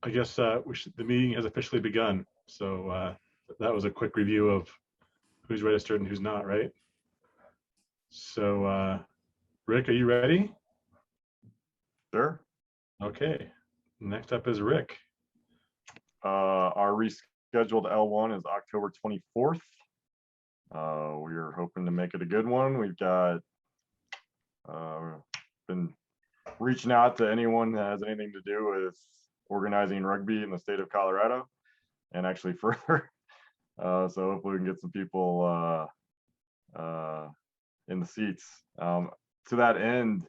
I guess the meeting has officially begun. So that was a quick review of who's registered and who's not, right? So Rick, are you ready? Sure. Okay. Next up is Rick. Our rescheduled L1 is October 24th. We're hoping to make it a good one. We've got been reaching out to anyone that has anything to do with organizing rugby in the state of Colorado and actually further. So hopefully we can get some people in the seats. To that end,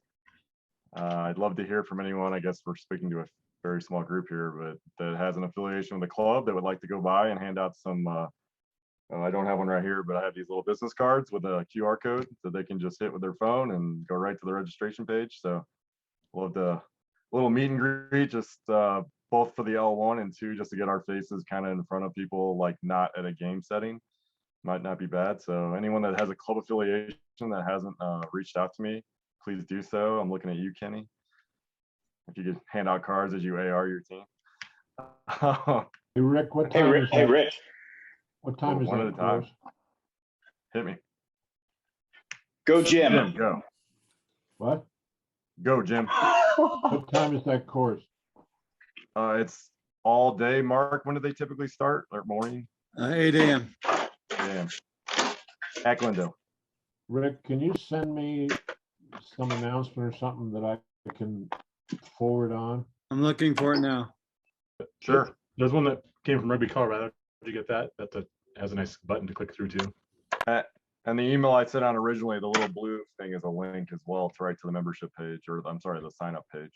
I'd love to hear from anyone. I guess we're speaking to a very small group here, but that has an affiliation with the club that would like to go by and hand out some, I don't have one right here, but I have these little business cards with a QR code that they can just hit with their phone and go right to the registration page. So love the little meet and greet, just both for the L1 and 2, just to get our faces kind of in front of people, like not at a game setting. Might not be bad. So anyone that has a club affiliation that hasn't reached out to me, please do so. I'm looking at you, Kenny. If you could hand out cards as you AR your team. Hey Rick, what time is Hey that? Rick. What time is One that at a time. course? Hit me. Go Jim. Jim, go. What? Go, Jim. What time is that course? It's all day, Mark. When do they typically start? Or morning? 8 a.m. Damn. Eklundale. Rick, can you send me some announcement or something that I can forward on? I'm looking for it now. Sure. There's one that came from Rugby, Colorado. Did you get that? That has a nice button to click through too. And the email I sent out originally, the little blue thing is a link as well to right to the membership page, or I'm sorry, the sign up page.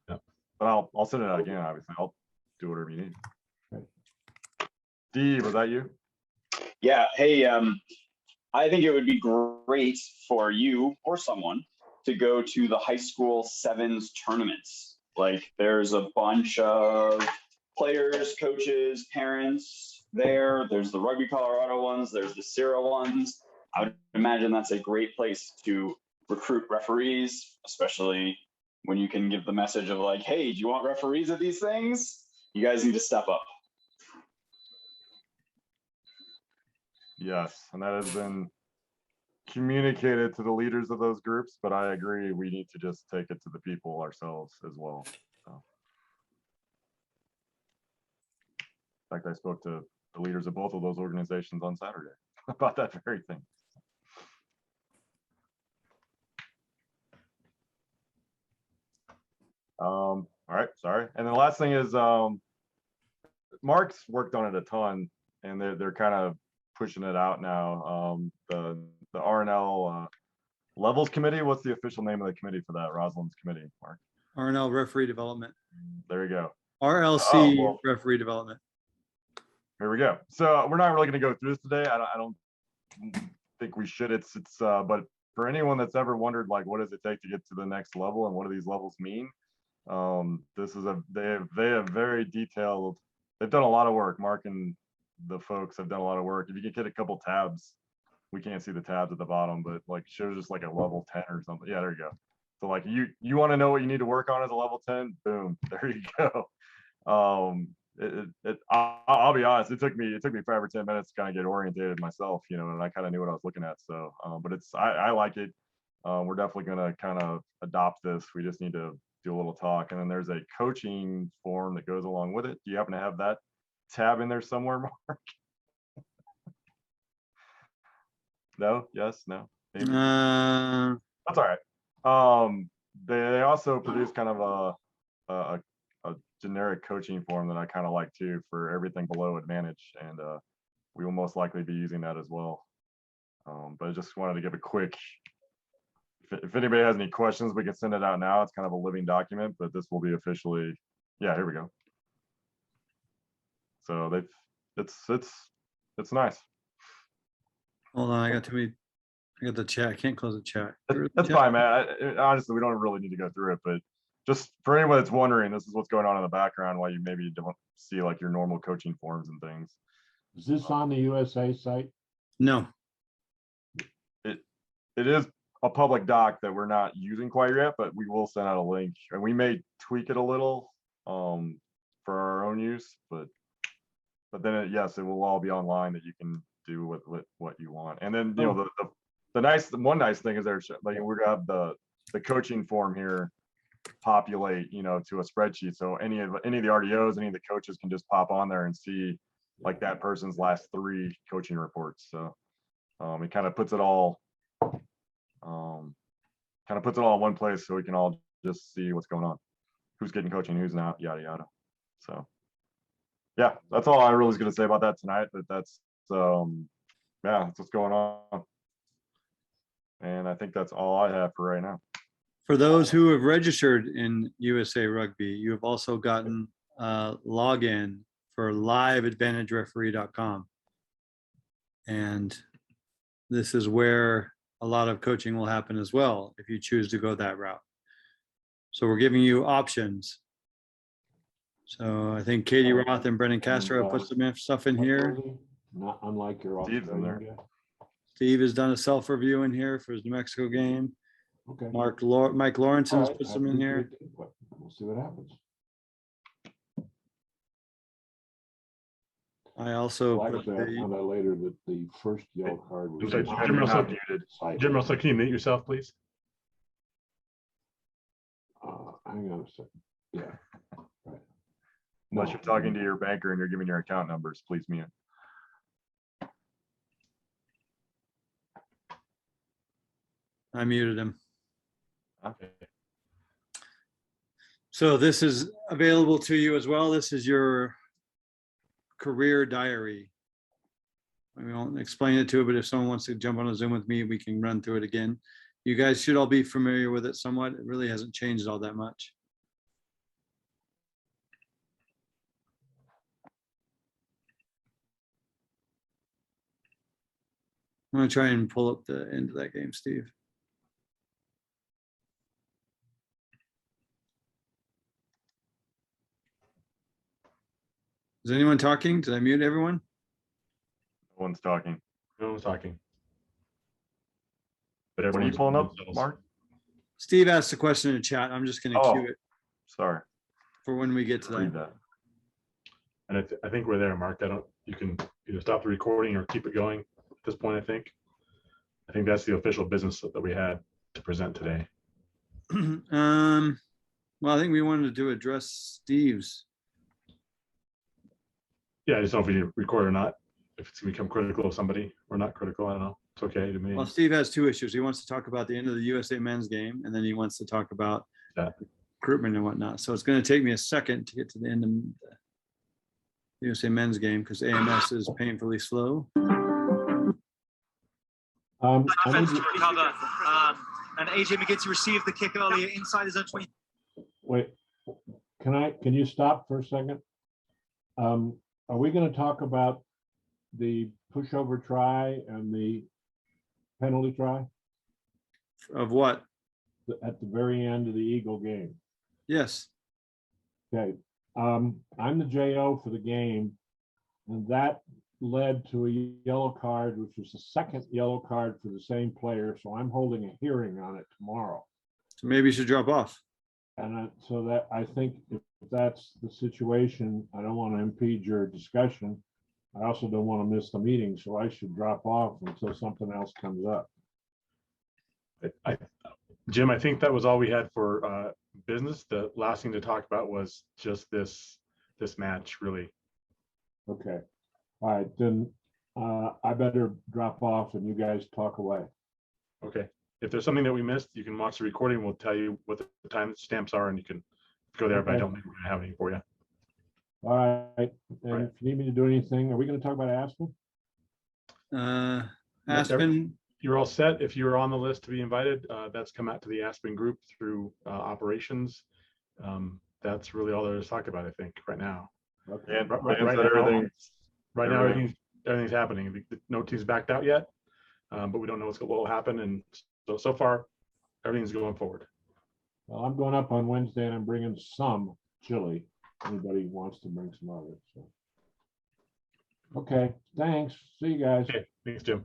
Yep. But I'll send it out again, obviously. I'll do whatever you need. Okay. Steve, was that you? Yeah. Hey, I think it would be great for you or someone to go to the high school sevens tournaments. Like there's a bunch of players, coaches, parents there. There's the Rugby Colorado ones. There's the Sierra ones. I would imagine that's a great place to recruit referees, especially when you can give the message of like, hey, do you want referees at these things? You guys need to step up. Yes, and that has been communicated to the leaders of those groups, but I agree we need to just take it to the people ourselves as well. So. In fact, I spoke to the leaders of both of those organizations on Saturday about that very thing. All right, sorry. And then the last thing is Mark's worked on it a ton, and they're kind of pushing it out now. The RNL Levels Committee, what's the official name of the committee for that? Rosalind's committee, Mark. RNL Referee Development. There you go. RLC Referee Development. Here we go. So we're not really going to go through this today. I don't think we should. It's but for anyone that's ever wondered, like, what does it take to get to the next level and what do these levels mean? This is they have very detailed. They've done a lot of work. Mark and the folks have done a lot of work. If you can get a couple tabs, we can't see the tabs at the bottom, but like shows just like a level 10 or something. Yeah, there you go. So like you want to know what you need to work on as a level 10, boom, there you go. I'll be honest, it took me 5 or 10 minutes to kind of get orientated myself, you know, and I kind of knew what I was looking at. So but I like it. We're definitely going to kind of adopt this. We just need to do a little talk, and then there's a coaching form that goes along with it. Do you happen to have that tab in there somewhere, Mark? No, yes, no, maybe. That's all right. They also produce kind of a generic coaching form that I kind of like too for everything below advantage, and we will most likely be using that as well. But I just wanted to give a quick, if anybody has any questions, we can send it out now. It's kind of a living document, but this will be officially, yeah, here we go. So it's nice. Hold on, I got the chat. I can't close the chat. That's fine, man. Honestly, we don't really need to go through it, but just for anyone that's wondering, this is what's going on in the background while you maybe don't see like your normal coaching forms and things. Is this on the USA site? No. It is a public doc that we're not using quite yet, but we will send out a link, and we may tweak it a little for use, but then yes, it will all be online that you can do what you want. And then, you know, the one nice thing is there's like we're gonna have the coaching form here populate, you know, to a spreadsheet. So any of the RDOs, any of the coaches can just pop on there and see like that person's last 3 coaching reports. So it kind of puts it all in one place so we can all just see what's going on, who's getting coaching, who's not, yada yada. So yeah, that's all I really was going to say about that tonight. But that's that's what's going on, and I think that's all I have for right now. For those who have registered in USA Rugby, you have also gotten a login for liveadvantagereferee.com. And this is where a lot of coaching will happen as well, if you choose to go that route. So we're giving you options. So I think Katie Roth and Brendan Castro have put some stuff in here. Not unlike your Steve's in there. Australian guy. Steve has done a self-review in here for his New Mexico game. Okay. Mike Lawrence All has right, put some in here. We'll see what happens. I also Like put that, the, found out later that the first yellow card was. I'm sorry, Jim Russell, Jim Russell, can you mute yourself, please? Hang on a second. Yeah. Right. Unless you're talking to your banker and you're giving your account numbers, please mute. I muted him. Okay. So this is available to you as well. This is your career diary. We won't explain it to you, but if someone wants to jump on a Zoom with me, we can run through it again. You guys should all be familiar with it somewhat. It really hasn't changed all that much. I'm gonna try and pull up the end of that game, Steve. Is anyone talking? Did I mute everyone? No one's talking. No one's talking. But What are you everyone's pulling up, themselves. Mark? Steve asked a question in the chat. I'm just gonna Oh. cue it Sorry. for when we get to Read that. that. And I think we're there, Mark. You can either stop the recording or keep it going at this point, I think. I think that's the official business that we had to present today. Well, I think we wanted to address Steve's. Yeah, I just don't know if we need to record or not. If it's gonna become critical of somebody or not critical, I don't know. It's okay to me. Well, Steve has 2 issues. He wants to talk about the end of the USA men's game, and then he wants to talk about Yeah. recruitment and whatnot. So it's going to take me a second to get to the end of the USA men's game because AMS is painfully slow. I need Offense to- to recover. And AJ McGinty received the kick earlier inside his own 20. Wait, can you stop for a second? Are we gonna talk about the pushover try and the penalty try Of what? at the very end of the Eagle game? Yes. Okay, I'm the JO for the game, and that led to a yellow card, which was the second yellow card for the same player, so I'm holding a hearing on it tomorrow. So maybe you should drop off. And so that, I think if that's the situation, I don't want to impede your discussion. I also don't want to miss the meeting, so I should drop off until something else comes up. Jim, I think that was all we had for business. The last thing to talk about was just this match, really. Okay, all right, then I better drop off and you guys talk away. Okay. If there's something that we missed, you can watch the recording. We'll tell you what the time stamps are and you can go there, but I Okay. don't think we're gonna have any for you. All right, and Right. if you need me to do anything, are we going to talk about Aspen? Aspen, You're all set. If you're on the list to be invited, that's come out to the Aspen group through operations. That's really all there is to talk about, I think, right now. Okay, And Right Dan said now- everything's Right now, Everything. everything's happening. No team's backed out yet, but we don't know what will happen. And so far, everything's going forward. well, I'm going up on Wednesday and I'm bringing some chili. Anybody wants to bring some of it, so. Okay, thanks. See you guys. Okay, thanks, Jim.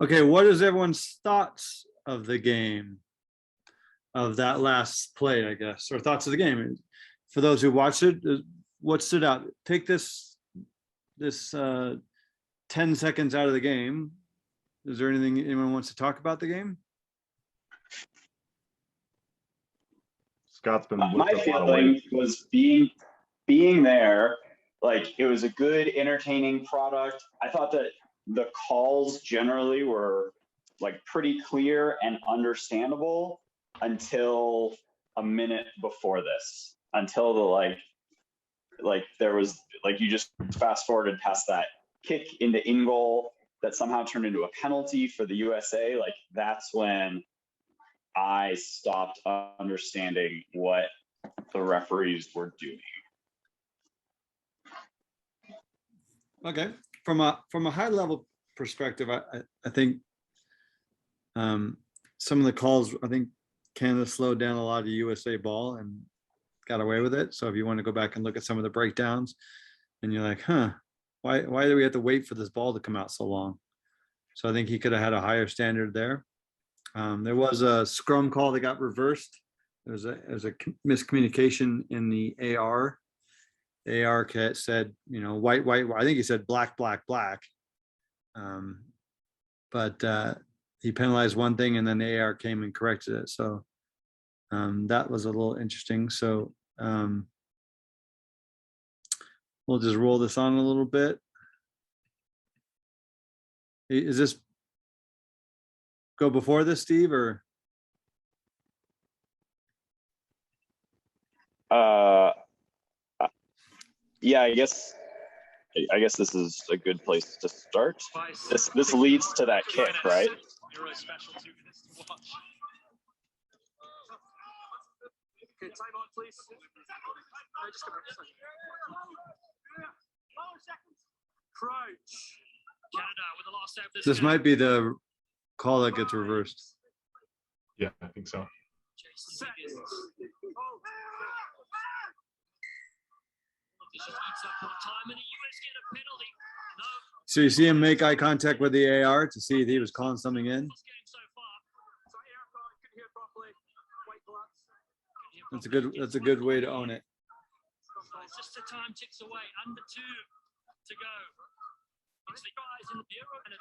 okay, what is everyone's thoughts of the game? of that last play, I guess, or thoughts of the game. For those who watched it, what stood out? Take this 10 seconds out of the game. Is there anything anyone wants to talk about the game? Scott's been My lifting a lot of weight. feeling was being there, like it was a good, entertaining product. I thought that the calls generally were like pretty clear and understandable until a minute before this, until the like there was like you just fast forwarded past that kick into in goal that somehow turned into a penalty for the USA. Like that's when I stopped understanding what the referees were doing. Okay, from a high level perspective, I think some of the calls, I think Canada slowed down a lot of USA ball and got away with it. So if you want to go back and look at some of the breakdowns, and you're like, huh, why do we have to wait for this ball to come out so long? So I think he could have had a higher standard there. There was a scrum call that got reversed. There was a miscommunication in the AR. The AR said, you know, white. I think he said black. But he penalized one thing, and then the AR came and corrected it. So that was a little interesting. So we'll just roll this on a little bit. Is this go before this, Steve, or? Yeah, I guess this is a good place to start. This leads to that kick, right? Okay, time on, please. Crouch. Canada with the last out of This might be the call that gets reversed. Yeah, I think so. Sept. So you see him make eye contact with the AR to see if he was calling something in. That's a good way to own it. Just the time ticks away. Under 2 to go. It's the guys in the bureau and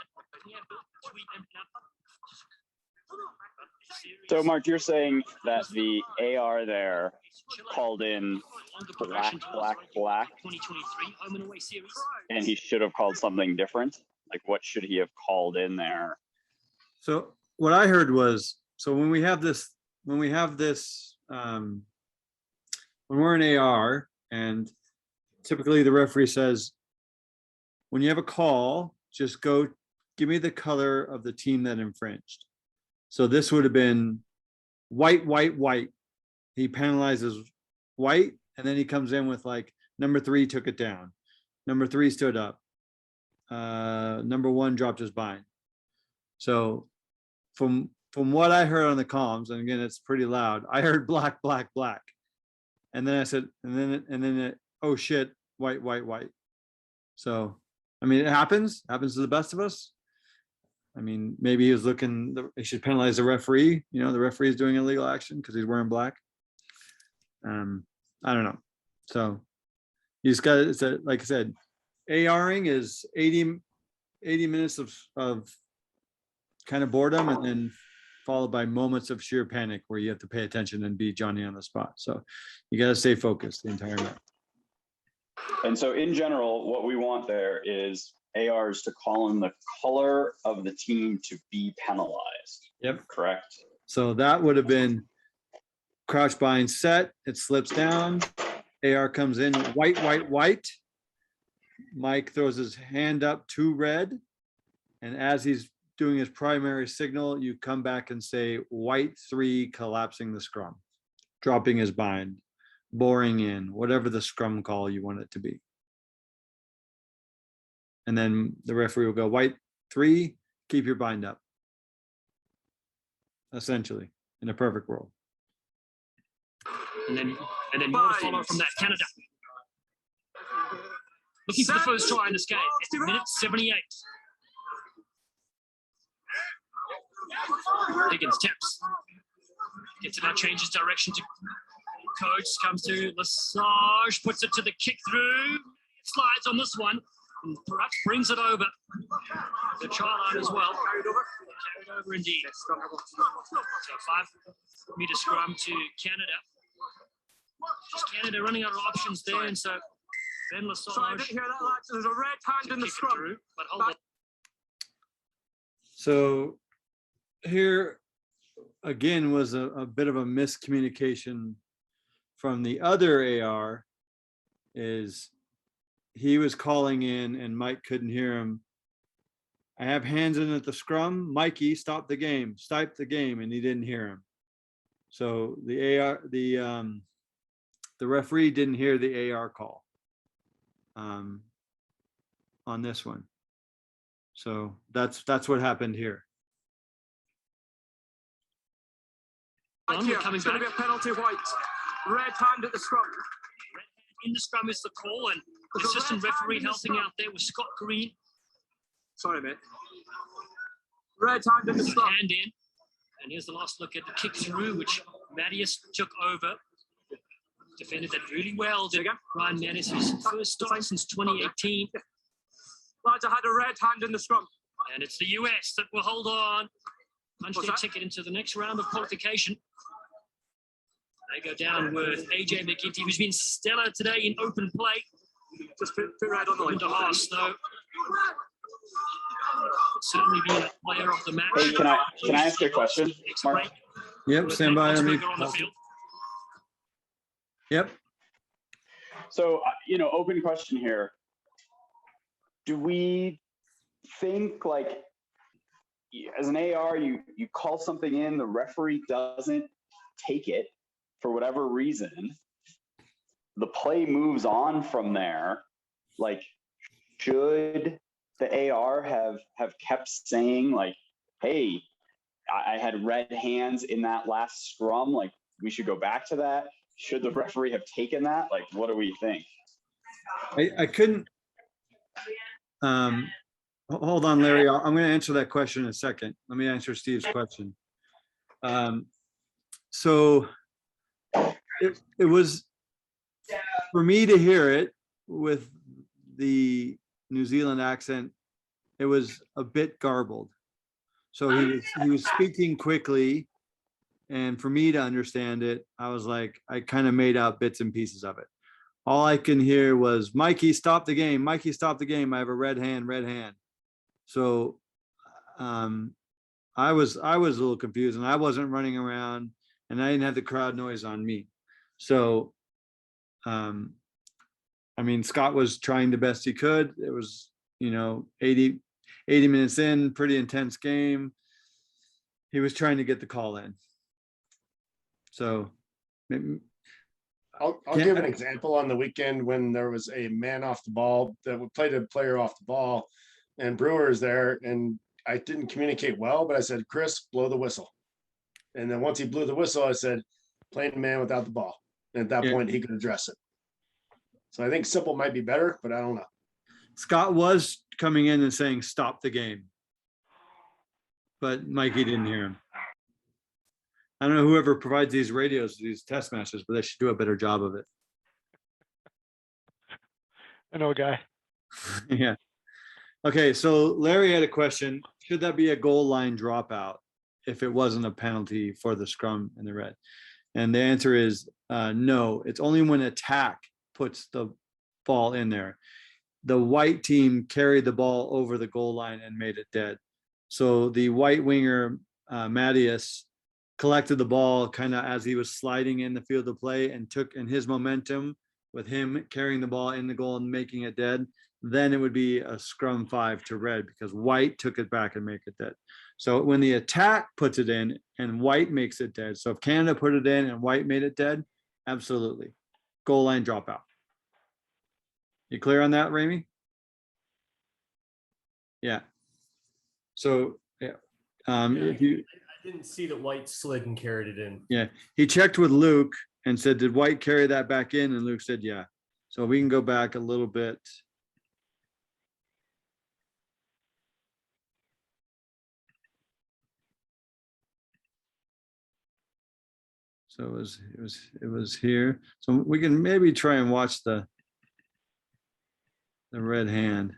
So, Mark, you're saying that the AR there called in black, 2023 home and away series. and he should have called something different? Like, what should he have called in there? So what I heard was, so when we're in AR, and typically the referee says, when you have a call, just go give me the color of the team that infringed. So this would have been white. He penalizes white, and then he comes in with like number 3 took it down. Number 3 stood up. Number 1 dropped his bind. So from what I heard on the comms, and again, it's pretty loud, I heard black. And then I said, oh shit, white. So, I mean, it happens to the best of us. I mean, maybe he was looking, he should penalize the referee. You know, the referee is doing illegal action because he's wearing black. I don't know. So you just got to, like I said, ARing is 80 minutes of kind of boredom, and then followed by moments of sheer panic where you have to pay attention and be Johnny on the spot. So you got to stay focused the entire night. And so in general, what we want there is ARs to call in the color of the team to be penalized. Yep. Correct? So that would have been crouch bind set. It slips down. AR comes in white. Mike throws his hand up to red. And as he's doing his primary signal, you come back and say white 3 collapsing the scrum, dropping his bind, boring in, whatever the scrum call you want it to be. And then the referee will go white 3, keep your bind up. Essentially, in a perfect world. And then you want to follow from that, Canada. Looking for the first try in this game. It's minute 78. Higgins tips. Gets it out, changes direction to coach, comes to Lesage, puts it to the kick through, slides on this one, and perhaps brings it over. The try line as well. Carried over indeed. So 5-meter scrum to Canada. Just Canada running out of options there, and so Ben Lesage. Sorry, I didn't hear that, lads. There's a red hand in the scrum. Through, but hold on. So here again was a bit of a miscommunication from the other AR. Is he was calling in and Mike couldn't hear him. I have hands in at the scrum. Mikey, stop the game, and he didn't hear him. So the referee didn't hear the AR call on this one. So that's what happened here. We're coming It's going back. to be a penalty, White. Red hand at the scrum. In the scrum is the call, and the assistant referee helping out there was Scott Green. Sorry, mate. Red hand in the scrum. Hand in, and here's the last look at the kick through, which Mattias took over. Defended that really well. Did Ryan Mattias, his first start since 2018, Lads, I had a red hand in the scrum. and it's the US that will hold on, punch What's their that? ticket into the next round of qualification. They go down with AJ McGinty, who's been stellar today in open play. Just put red on the line. Winter Haas, though, certainly been a player of the match. Hey, can I ask you a question, Mark? Yep, stand by. Let me. On the field. Yep. So, open question here. Do we think, like, as an AR, you call something in, the referee doesn't take it for whatever reason, the play moves on from there? Like, should the AR have kept saying, like, hey, I had red hands in that last scrum, like, we should go back to that? Should the referee have taken that? Like, what do we think? I couldn't. Hold on, Larry. I'm going to answer that question in a second. Let me answer Steve's question. So it was for me to hear it with the New Zealand accent. It was a bit garbled. So he was speaking quickly, and for me to understand it, I was like, I kind of made out bits and pieces of it. All I can hear was, Mikey, stop the game. Mikey, stop the game. I have a red hand, red hand. So I was a little confused, and I wasn't running around, and I didn't have the crowd noise on me. So, I mean, Scott was trying the best he could. It was, 80 minutes in, pretty intense game. He was trying to get the call in. So I'll give an example on the weekend when there was a man off the ball that played a player off the ball, and Brewer's there, and I didn't communicate well, but I said, Chris, blow the whistle. And then once he blew the whistle, I said, playing the man without the ball. And at that point, he could address it. So I think simple might be better, but I don't know. Scott was coming in and saying, stop the game. But Mikey didn't hear him. I don't know whoever provides these radios to these test matches, but they should do a better job of it. I know a guy. Yeah. Okay, so Larry had a question. Should that be a goal line dropout if it wasn't a penalty for the scrum and the red? And the answer is no. It's only when attack puts the ball in there. The white team carried the ball over the goal line and made it dead. So the white winger, Mattias, collected the ball kind of as he was sliding in the field of play and took in his momentum with him carrying the ball in the goal and making it dead. Then it would be a scrum 5 to red because white took it back and make it dead. So when the attack puts it in and white makes it dead. So if Canada put it in and white made it dead, absolutely. Goal line dropout. You clear on that, Ramey? Yeah. So yeah. If you I didn't see that White slid and carried it in. Yeah, he checked with Luke and said, did White carry that back in? And Luke said, yeah. So we can go back a little bit. So it was here. So we can maybe try and watch the red hand.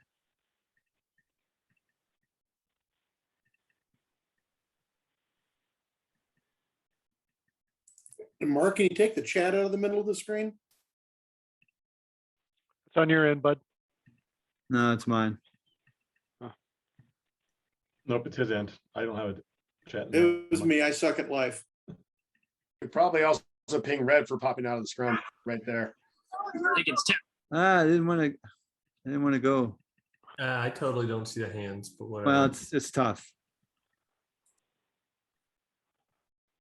And Mark, can you take the chat out of the middle of the screen? It's on your end, bud. No, it's mine. Nope, it's his end. I don't have a chat. It was me. I suck at life. You're probably also ping red for popping out of the scrum right there. Higgins tap. I didn't want to go. I totally don't see the hands, but whatever. Well, it's tough.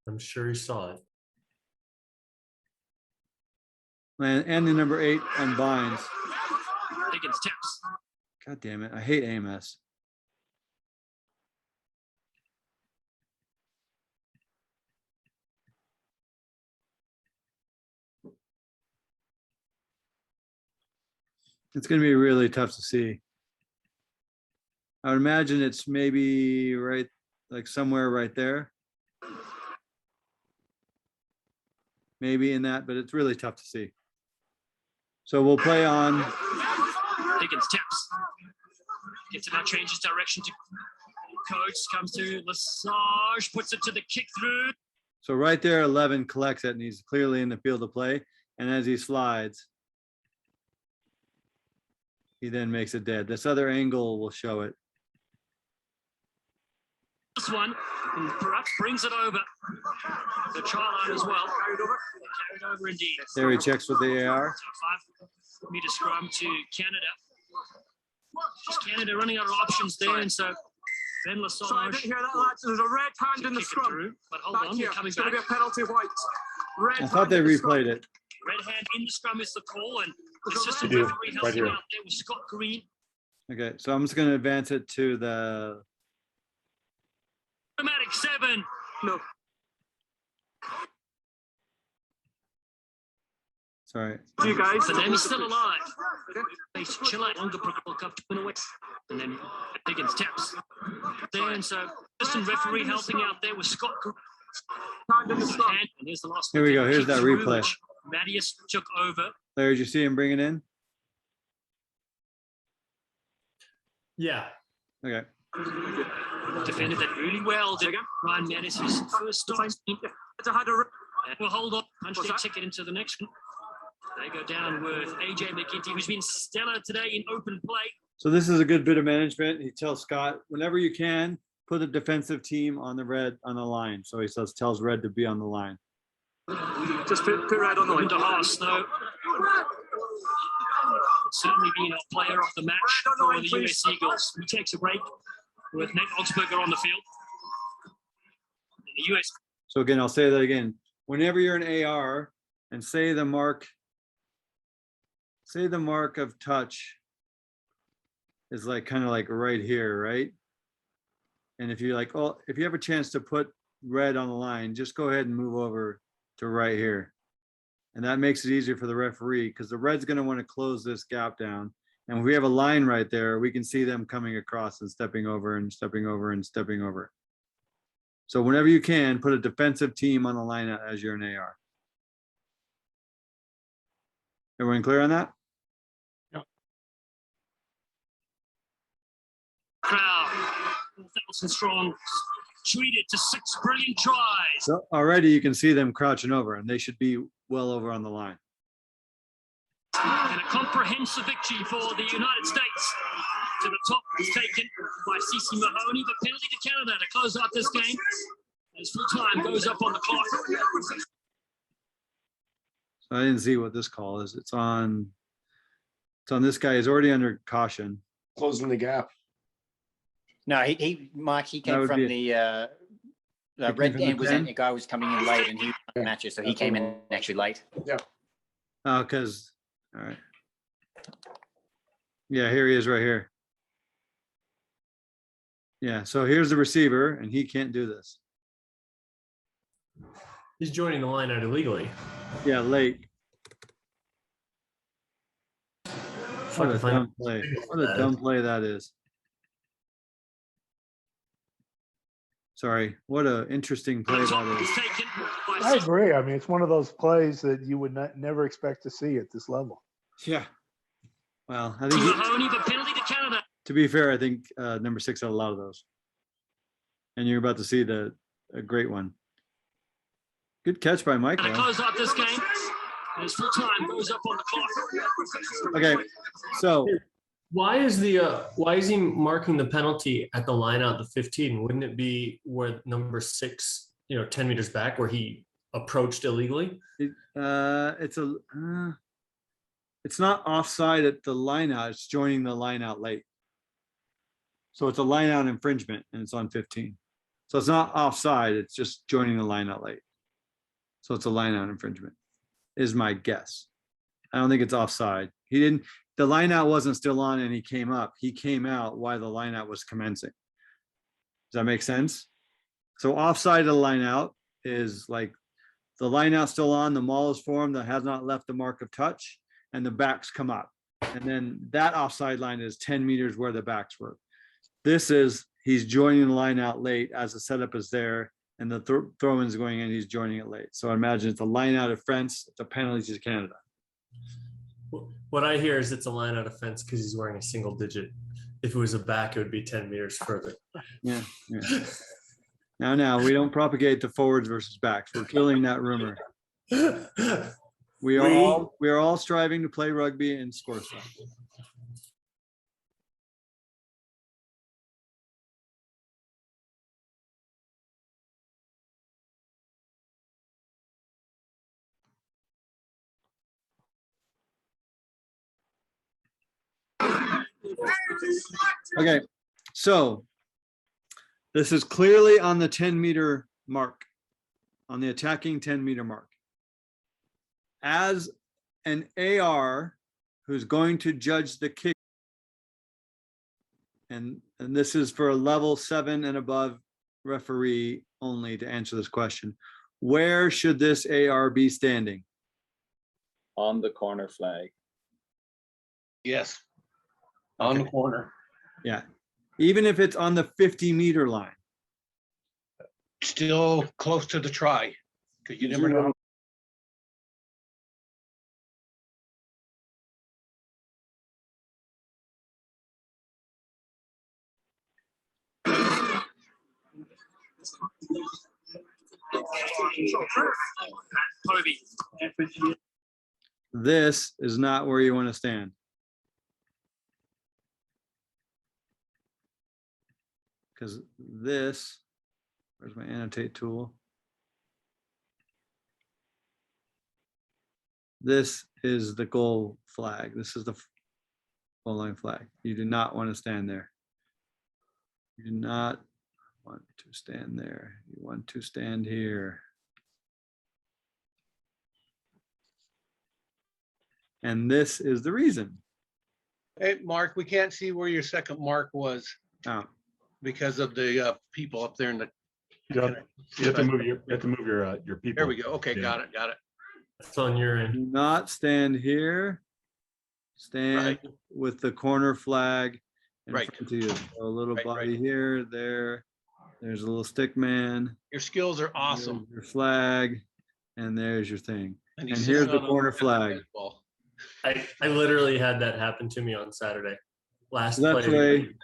I'm sure he saw it. And the number 8 unbinds. Higgins taps. God damn it. I hate AMS. It's going to be really tough to see. I would imagine it's maybe right, like somewhere right there. Maybe in that, but it's really tough to see. So we'll play on. Higgins taps. Gets it out, changes direction to coach, comes to Lesage, puts it to the kick through. So right there, 11 collects it and he's clearly in the field of play. And as he slides, he then makes it dead. This other angle will show it. This one, and perhaps brings it over. The try line as well. Carried over indeed. There he checks with the AR. 5-meter scrum to Canada. Just Canada running out of options there, and so Ben Lesage. Sorry, I didn't hear that, lads. There's a red hand in the scrum. Through, but hold Back on, here. we're coming It's going back. to be a penalty, White. Red I thought they hand in the scrum. replayed it. Red hand in the scrum is the call, and the There's a assistant red- referee right helping here. out there with Scott Green. Okay, so I'm just going to advance it to the. Automatic 7. No. Sorry. You guys. But then he's still alive. Face Chile, longer World Cup to win away. And then Higgins taps. There, and so assistant referee helping out there with Scott Green. Hand in the scrum. And here's the last Here we one. go. Here's Kick that through, replay. which Mattias took over. Larry, did you see him bring it in? Yeah. Okay. Defended that really well. Did Ryan Mattis his first time. It's a had a And we'll hold on. Punch What's their that? ticket into the next one. They go down with AJ McGinty, who's been stellar today in open play. So this is a good bit of management. He tells Scott, whenever you can, put a defensive team on the line. So he tells Red to be on the line. just put red on the line. Into Haas, though. Certainly being a player of the match Red on the for line, the please. US Eagles. He takes a break with Nate Oxberger on the field. The US. So again, I'll say that again. Whenever you're an AR and say the mark of touch is like kind of like right here, right? And if you're like, oh, if you have a chance to put red on the line, just go ahead and move over to right here. And that makes it easier for the referee because the red's going to want to close this gap down. And if we have a line right there, we can see them coming across and stepping over and stepping over and stepping over. So whenever you can, put a defensive team on the line as you're an AR. Everyone clear on that? Crowd, 4,000 strong, treated to 6 brilliant tries. So already you can see them crouching over and they should be well over on the line. And a comprehensive victory for the United States. To the top is taken by Cece Mahoney, but penalty to Canada to close out this game. As full time goes up on the clock. So I didn't see what this call is. It's on this guy. He's already under caution. Closing the gap. No, Mike, he That came would from be- the came red from the end was 10? the guy was coming in late and he won matches, so he came in actually late. Oh, because, all right. Yeah, here he is right here. Yeah, so here's the receiver and he can't do this. He's joining the line out illegally. Yeah, late. What a Fucking dumb play. What a dumb play that is. Sorry, what a interesting play that is. Taken by I agree. I mean, it's one of those plays that you would never expect to see at this level. Yeah. Well, I think Mahoney, but penalty to Canada. to be fair, I think number 6 had a lot of those. And you're about to see a great one. Good catch by Michael. Gonna close out this game. And his full time goes up on the clock. Okay, so Why is he marking the penalty at the line out the 15? Wouldn't it be where number 6, 10 meters back where he approached illegally? it's not offside at the line out, it's joining the line out late. So it's a line out infringement and it's on 15. So it's not offside, it's just joining the line out late. So it's a line out infringement, is my guess. I don't think it's offside. The line out wasn't still on and he came up. He came out while the line out was commencing. Does that make sense? So offside of the line out is like the line out still on, the maul is formed that has not left the mark of touch, and the backs come up. And then that offside line is 10 meters where the backs were. This is, he's joining the line out late as the setup is there and the throw-in's going in, he's joining it late. So I imagine it's a line out of France, it's a penalty to Canada. What I hear is it's a line out of fence because he's wearing a single digit. If it was a back, it would be 10 meters further. Yeah. Now, we don't propagate the forwards versus backs. We're killing that rumor. We are all striving to play rugby and score stuff. Okay, so this is clearly on the 10-meter mark, on the attacking 10-meter mark. As an AR who's going to judge the kick, and this is for a level 7 and above referee only to answer this question, where should this AR be standing? On the corner flag. Yes. On the corner. Yeah, even if it's on the 50-meter line. Still close to the try, because you never know. This is not where you want to stand. Because this, where's my annotate tool? This is the goal flag. This is the goal line flag. You do not want to stand there. You do not want to stand there. You want to stand here. And this is the reason. Hey, Mark, we can't see where your second mark was Oh. because of the people up there in the. You have to move your people. There we go. Okay, Yeah. got it. That's on your end. Do not stand here. Stand with the corner flag in Right. front of you. So a little Right, body here, there. There's a little stick man. Your skills are awesome. There's your flag, and there's your thing. And And he's here's sitting the on a corner flag. baseball. I literally had that happen to me on Saturday. Last So that's play. way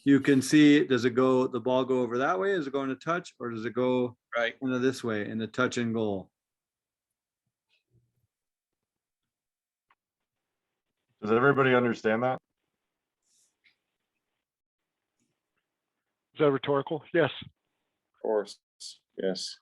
you can see, does it go, the ball go over that way? Is it going to touch, or does it go Right. into this way in the touch and goal? Does everybody understand that? Is that rhetorical? Yes. Of course, yes.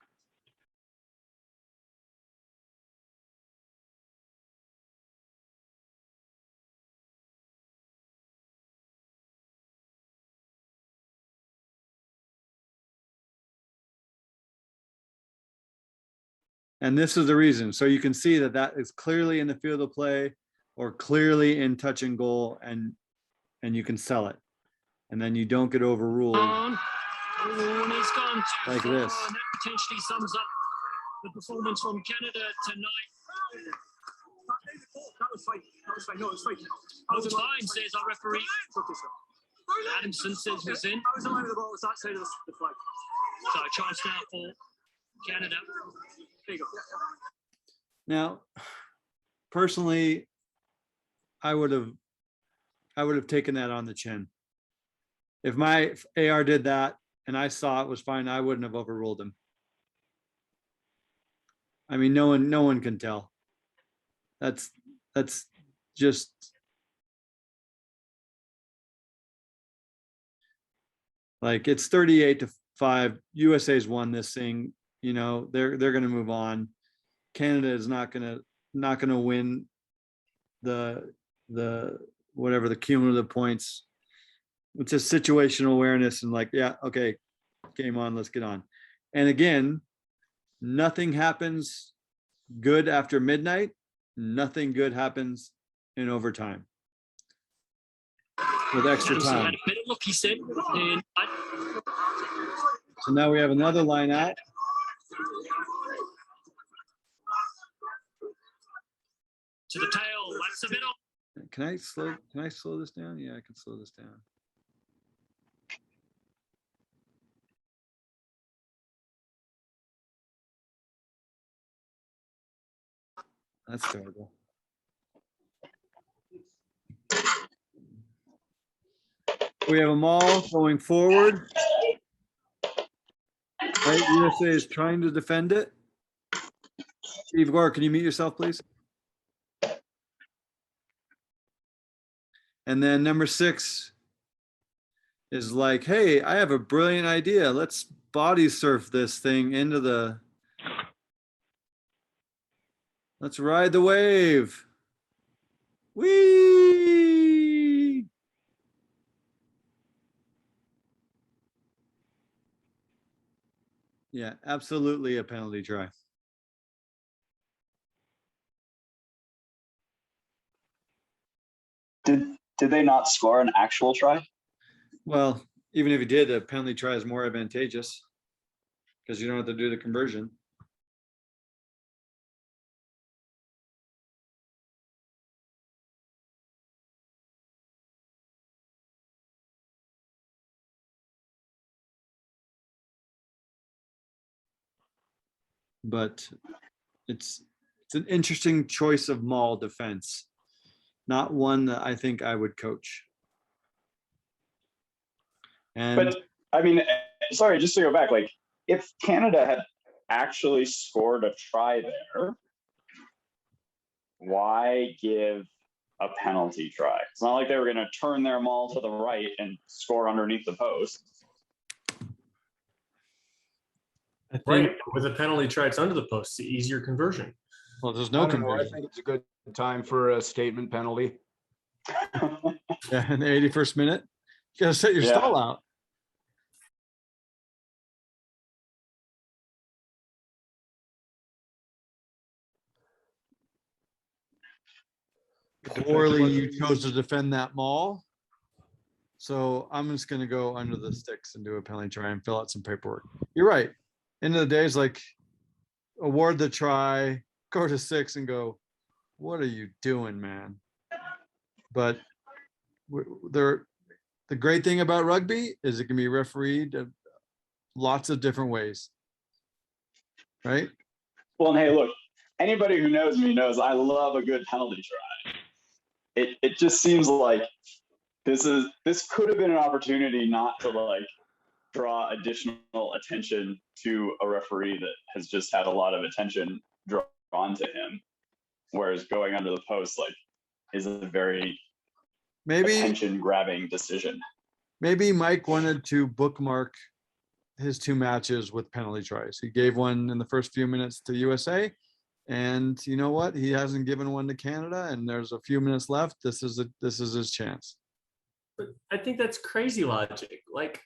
And this is the reason. So you can see that that is clearly in the field of play or clearly in touch and goal, and you can sell it. And then you don't get overruled And he's gone too like far, this. and that potentially sums up the performance from Canada tonight. That was fine. No, it was fine. Over the line, says our referee. Adamson says was in. I was in line with the ball. It was that side of the flag. So chance now for Canada. There you go. Now, personally, I would have taken that on the chin. If my AR did that and I saw it was fine, I wouldn't have overruled him. I mean, no one can tell. That's just like, it's 38-5. USA's won this thing. You know, they're going to move on. Canada is not going to win the whatever the cumulative points. It's just situational awareness and like, yeah, okay, game on, let's get on. And again, nothing happens good after midnight. Nothing good happens in overtime with extra So time. had a better look, he said. And So now we have another line out. to the tail. That's a bit off. Can I slow this down? Yeah, I can slow this down. That's terrible. We have them all going forward. Right, USA is trying to defend it. Steve Gore, can you mute yourself, please? And then number 6 is like, hey, I have a brilliant idea. Let's body surf this thing into the, let's ride the wave. Whee! Yeah, absolutely a penalty try. Did they not score an actual try? Well, even if you did, a penalty try is more advantageous because you don't have to do the conversion. But it's an interesting choice of Maul defense, not one that I think I would coach. And But I mean, sorry, just to go back, like if Canada had actually scored a try there, why give a penalty try? It's not like they were going to turn their maul to the right and score underneath the post. Right. With a penalty try, it's under the post. It's the easier conversion. Well, there's I no don't know. I conversion. think it's a good time for a statement penalty. Yeah, in the 81st minute, you gotta set your Yeah. stall out. Poorly you chose to defend that Maul. So I'm just gonna go under the sticks and do a penalty try and fill out some paperwork. You're right. End of the day is like, award the try, go to 6 and go, what are you doing, man? But the great thing about rugby is it can be refereed lots of different ways, right? Well, and hey, look, anybody who knows me knows I love a good penalty try. It just seems like this could have been an opportunity not to like draw additional attention to a referee that has just had a lot of attention drawn to him, whereas going under the post like is a very attention grabbing decision. Maybe Mike wanted to bookmark his 2 matches with penalty tries. He gave one in the first few minutes to USA, and you know what? He hasn't given one to Canada, and there's a few minutes left. This is his chance. But I think that's crazy logic. Like,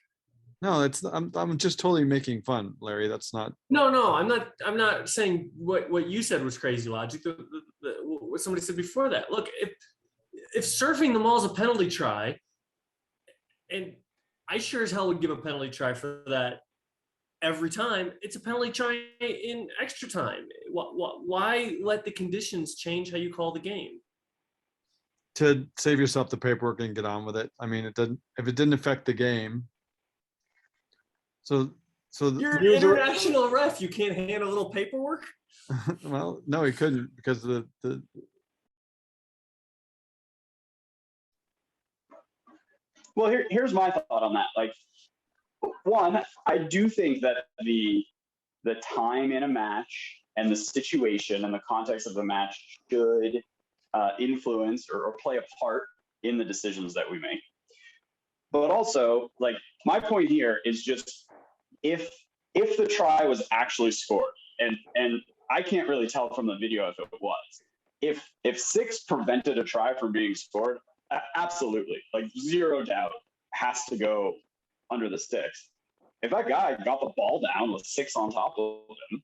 no, I'm just totally making fun, Larry. That's not. No, I'm not saying what you said was crazy logic. What somebody said before that. Look, if surfing the maul is a penalty try, and I sure as hell would give a penalty try for that every time, it's a penalty try in extra time. Why let the conditions change how you call the game? To save yourself the paperwork and get on with it. I mean, if it didn't affect the game. So So the You're an rules are- international ref. You can't handle a little paperwork. well, no, he couldn't because the Well, here's my thought on that. Like, one, I do think that the time in a match and the situation and the context of the match should influence or play a part in the decisions that we make. But also, like, my point here is just if the try was actually scored, and I can't really tell from the video if it was, if 6 prevented a try from being scored, absolutely, like, zero doubt, has to go under the sticks. If that guy got the ball down with 6 on top of him,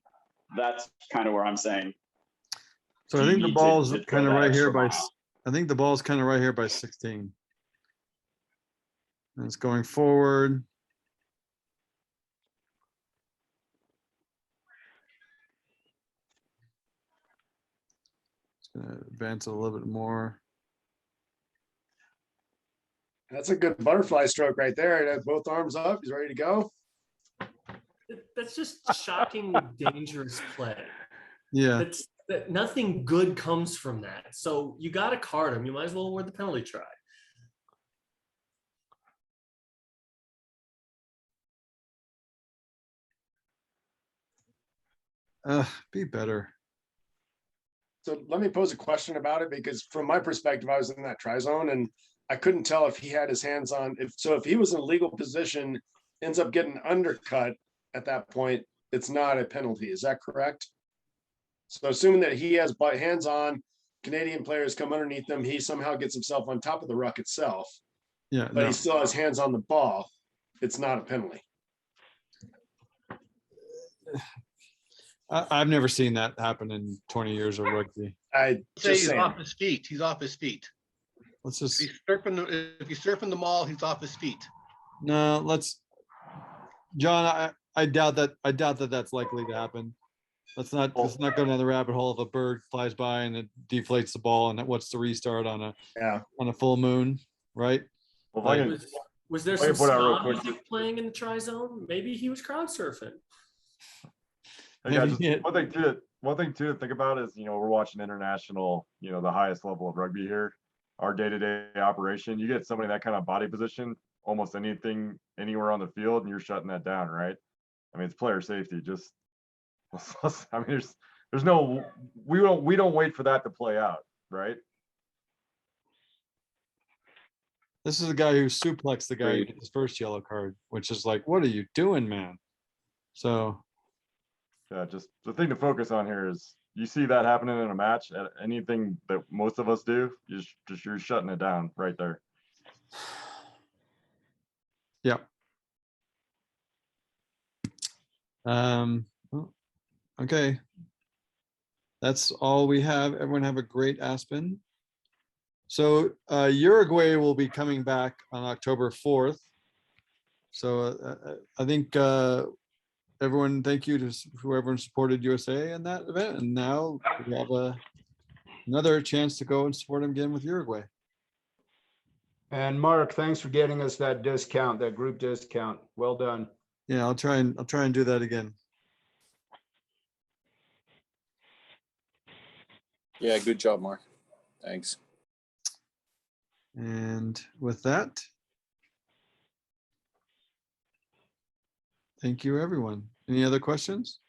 that's kind of where I'm saying. so I you think the need ball's to go kind of that right here extra by mile. I think the ball's kind of right here by 16. And it's going forward. It's gonna advance a little bit more. That's a good butterfly stroke right there. He has both arms up. He's ready to go. That's just shockingly dangerous play. Yeah. That nothing good comes from that. So you got to card him. You might as well award the penalty try. Be better. So let me pose a question about it, because from my perspective, I was in that try zone and I couldn't tell if he had his hands on, if he was in a legal position, ends up getting undercut at that point, it's not a penalty. Is that correct? So assuming that he has hands on, Canadian players come underneath him, he somehow gets himself on top of the ruck itself, Yeah, but no. he still has hands on the ball, it's not a penalty. I've never seen that happen in 20 years of rugby. I Say just he's saying. off his feet. He's off his feet. Let's just If he's surfing the mall, he's off his feet. no. Let's, John. I doubt that. I doubt that that's likely to happen. Let's not go down the rabbit hole of a bird flies by and it deflates the ball and what's the restart on a full moon, right? Well, Like, Was there if I some can put out real ska quick- music playing in the try zone? Maybe he was crowd surfing. Hey, guys, Maybe just one thing too to think about is, we're watching international, the highest level of rugby here. Our day-to-day operation, you get somebody in that kind of body position, almost anything, anywhere on the field, and you're shutting that down, right? I mean, it's player safety. Just, I mean, there's no, we don't wait for that to play out, right? this is a guy who suplexed the guy who get his first yellow card, which is like, what are you doing, man? So Yeah, just the thing to focus on here is you see that happening in a match, anything that most of us do, you're shutting it down right there. yeah. Okay. That's all we have. Everyone have a great Aspen. So Uruguay will be coming back on October 4th. So I think everyone, thank you to whoever supported USA in that event. And now we have another chance to go and support them again with Uruguay. And Mark, thanks for getting us that discount, that group discount. Well done. Yeah, I'll try and do that again. Yeah, good job, Mark. Thanks. And with that, thank you, everyone. Any other questions?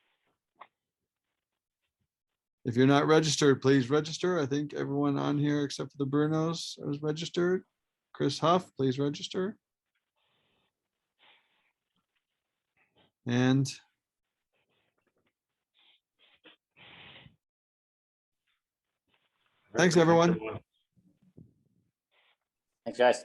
If you're not registered, please register. I think everyone on here except for the Brunos is registered. Chris Huff, please register. And thanks, everyone. Thanks, guys.